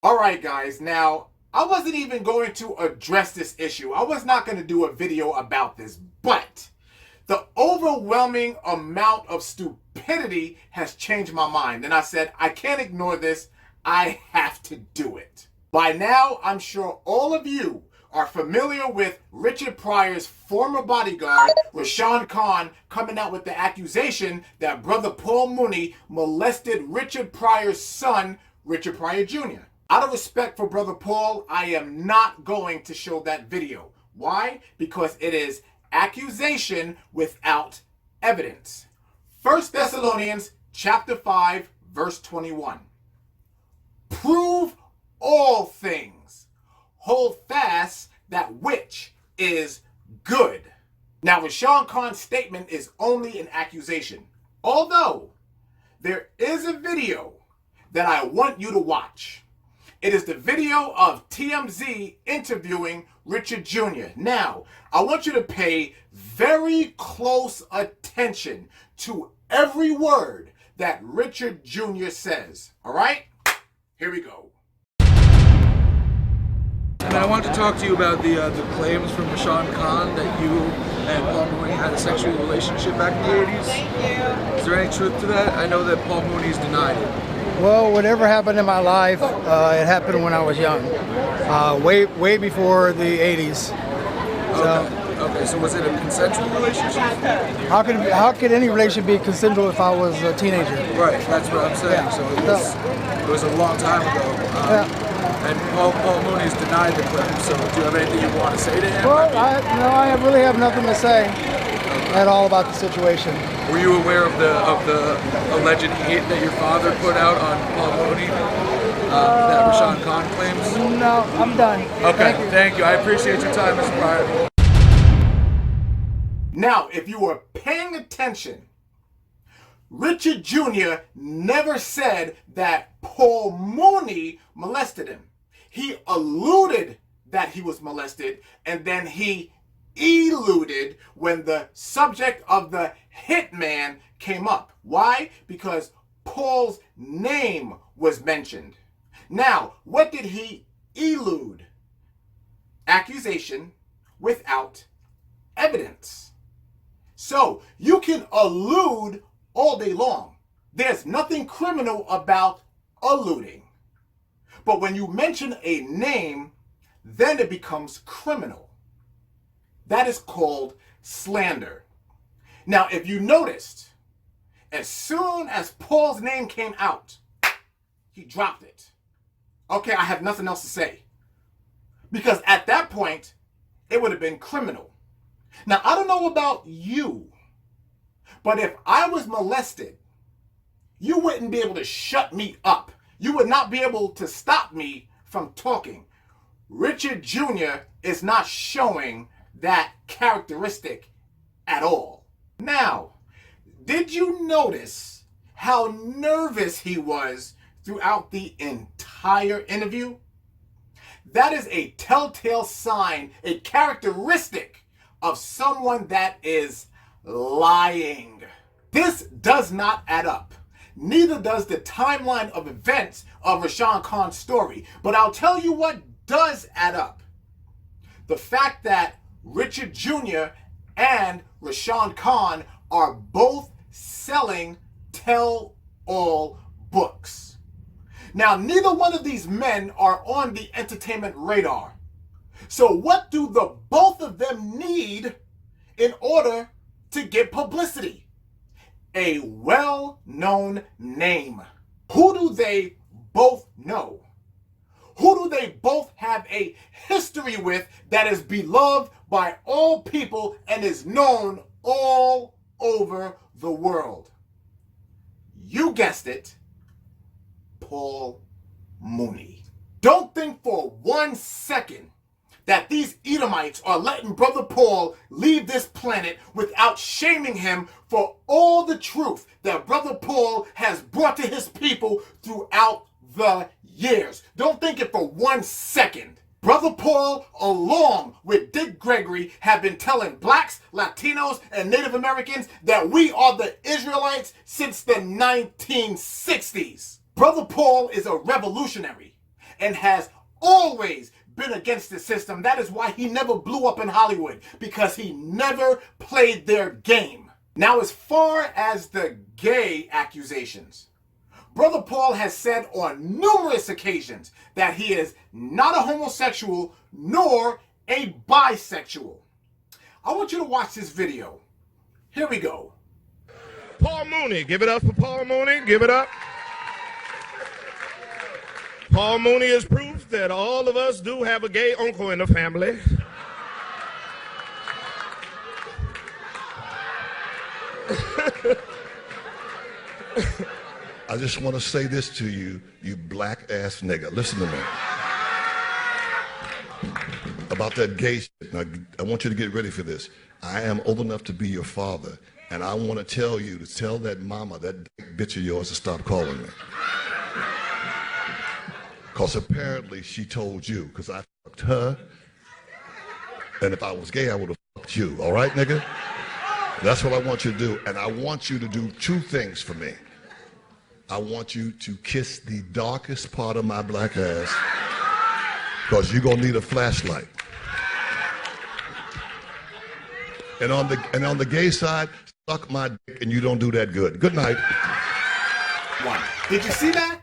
All right, guys. Now, I wasn't even going to address this issue. I was not going to do a video about this, but the overwhelming amount of stupidity has changed my mind. And I said, I can't ignore this. I have to do it. By now, I'm sure all of you are familiar with Richard Pryor's former bodyguard, Rashawn Khan, coming out with the accusation that brother Paul Mooney molested Richard Pryor's son, Richard Pryor Jr. Out of respect for brother Paul, I am not going to show that video. Why? Because it is accusation without evidence. 1 Thessalonians chapter 5, verse 21. Prove all things. Hold fast that which is good. Now, Rashawn Khan's statement is only an accusation. Although, there is a video that I want you to watch. It is the video of TMZ interviewing Richard Jr. Now, I want you to pay very close attention to every word that Richard Jr. says. All right? Here we go. And I wanted to talk to you about the claims from Rashawn Khan that you and Paul Mooney had a sexual relationship back in the 80s. Thank you. Is there any truth to that? I know that Paul Mooney's denied it. Well, whatever happened in my life, it happened when I was young, way before the 80s. Okay, so was it a consensual relationship? How could any relationship be consensual if I was a teenager? Right, that's what I'm saying. Yeah. So it was a long time ago. And Paul Mooney's denied the claim. So do you have anything you want to say to him? Well, I really have nothing to say at all about the situation. Were you aware of the alleged hate that your father put out on Paul Mooney that Rashawn Khan claims? No, I'm done. Okay, thank you. I appreciate your time, Mr. Pryor. Now, if you were paying attention, Richard Jr. never said that Paul Mooney molested him. He alluded that he was molested, and then he eluded when the subject of the hitman came up. Why? Because Paul's name was mentioned. Now, what did he elude? Accusation without evidence. So, you can allude all day long. There's nothing criminal about alluding. But when you mention a name, then it becomes criminal. That is called slander. Now, if you noticed, as soon as Paul's name came out, he dropped it. Okay, I have nothing else to say. Because at that point, it would have been criminal. Now, I don't know about you, but if I was molested, you wouldn't be able to shut me up. You would not be able to stop me from talking. Richard Jr. is not showing that characteristic at all. Now, did you notice how nervous he was throughout the entire interview? That is a telltale sign, a characteristic of someone that is lying. This does not add up. Neither does the timeline of events of Rashawn Khan's story. But I'll tell you what does add up. The fact that Richard Jr. and Rashawn Khan are both selling tell-all books. Now, neither one of these men are on the entertainment radar. So what do the both of them need in order to get publicity? A well-known name. Who do they both know? Who do they both have a history with that is beloved by all people and is known all over the world? You guessed it, Paul Mooney. Don't think for 1 second that these Edomites are letting Brother Paul leave this planet without shaming him for all the truth that Brother Paul has brought to his people throughout the years. Don't think it for 1 second. Brother Paul, along with Dick Gregory, have been telling blacks, Latinos, and Native Americans that we are the Israelites since the 1960s. Brother Paul is a revolutionary. and has always been against the system. That is why he never blew up in Hollywood, because he never played their game. Now, as far as the gay accusations, Brother Paul has said on numerous occasions that he is not a homosexual nor a bisexual. I want you to watch this video. Here we go. Paul Mooney. Give it up for Paul Mooney. Give it up. Paul Mooney is proof that all of us do have a gay uncle in the family. I just want to say this to you, you black ass nigga. Listen to me. About that gay shit. Now, I want you to get ready for this. I am old enough to be your father, and I want to tell you to tell that mama, that bitch of yours, to stop calling me. Because apparently she told you, because I fucked her, and if I was gay, I would have fucked you. All right, nigga? That's what I want you to do, and I want you to do two things for me. I want you to kiss the darkest part of my black ass, because you're going to need a flashlight. And on the gay side, suck my dick, and you don't do that good. Good night. Did you see that?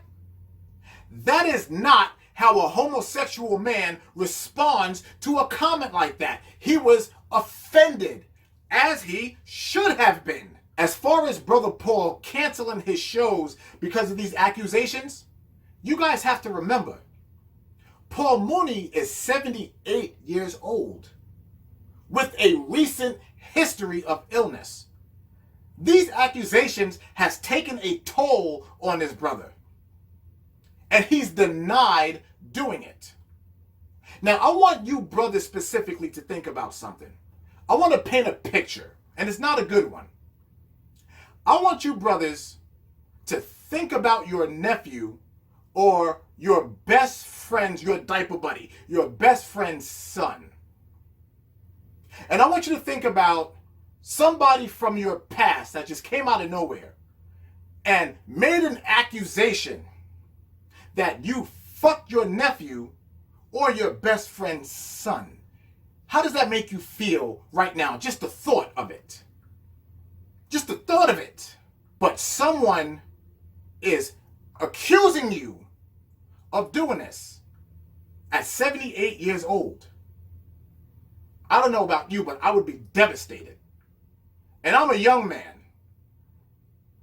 That is not how a homosexual man responds to a comment like that. He was offended, as he should have been. As far as Brother Paul canceling his shows because of these accusations, you guys have to remember, Paul Mooney is 78 years old with a recent history of illness. These accusations has taken a toll on his brother, and he's denied doing it. Now, I want you brothers specifically to think about something. I want to paint a picture, and it's not a good one. I want you brothers to think about your nephew or your best friend's, your diaper buddy, your best friend's son. And I want you to think about somebody from your past that just came out of nowhere and made an accusation that you fucked your nephew or your best friend's son. How does that make you feel right now? Just the thought of it. Just the thought of it. But someone is accusing you of doing this at 78 years old. I don't know about you, but I would be devastated. And I'm a young man.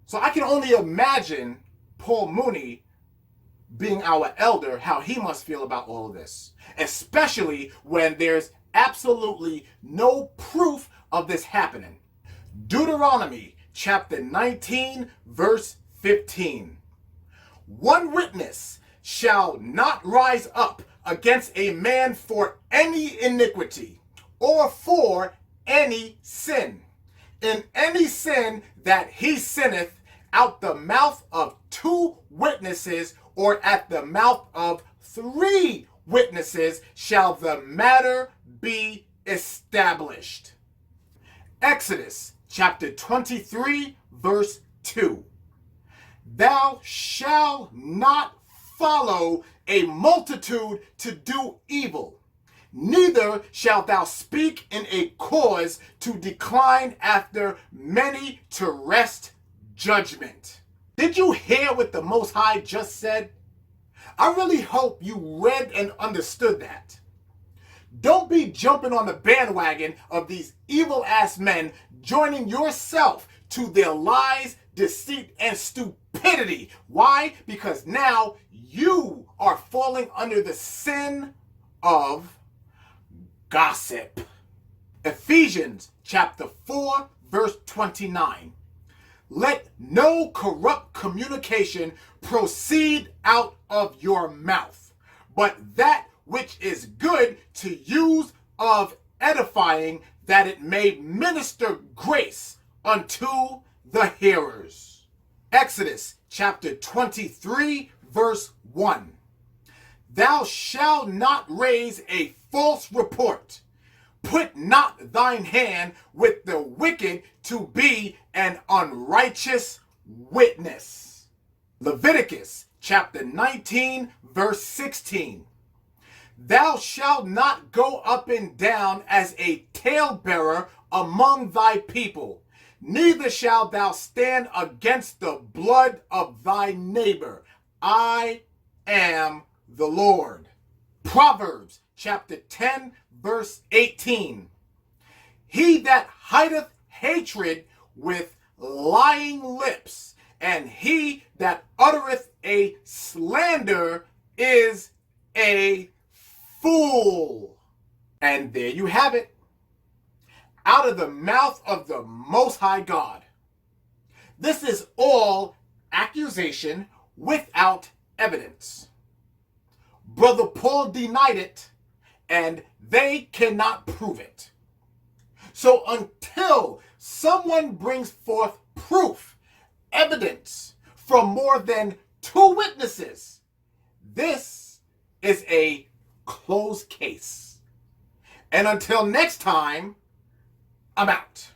So I can only imagine Paul Mooney, being our elder, how he must feel about all of this. Especially when there's absolutely no proof of this happening. Deuteronomy chapter 19, verse 15. One witness shall not rise up against a man for any iniquity or for any sin. In any sin that he sinneth, out the mouth of two witnesses or at the mouth of three witnesses shall the matter be established. Exodus chapter 23, verse 2. Thou shalt not follow a multitude to do evil, neither shalt thou speak in a cause to decline after many to wrest judgment. Did you hear what the Most High just said? I really hope you read and understood that. Don't be jumping on the bandwagon of these evil-ass men, joining yourself to their lies, deceit, and stupidity. Why? Because now you are falling under the sin of gossip. Ephesians chapter 4, verse 29. Let no corrupt communication proceed out of your mouth, but that which is good to use of edifying, that it may minister grace unto the hearers. Exodus chapter 23, verse 1. Thou shalt not raise a false report. Put not thine hand with the wicked to be an unrighteous witness. Leviticus chapter 19, verse 16. Thou shalt not go up and down as a talebearer among thy people, neither shalt thou stand against the blood of thy neighbor. I am the Lord. Proverbs chapter 10, verse 18. He that hideth hatred with lying lips, and he that uttereth a slander is a fool. And there you have it. Out of the mouth of the Most High God. This is all accusation without evidence. Brother Paul denied it, and they cannot prove it. So until someone brings forth proof, evidence from more than 2 witnesses, this is a closed case. And until next time, I'm out.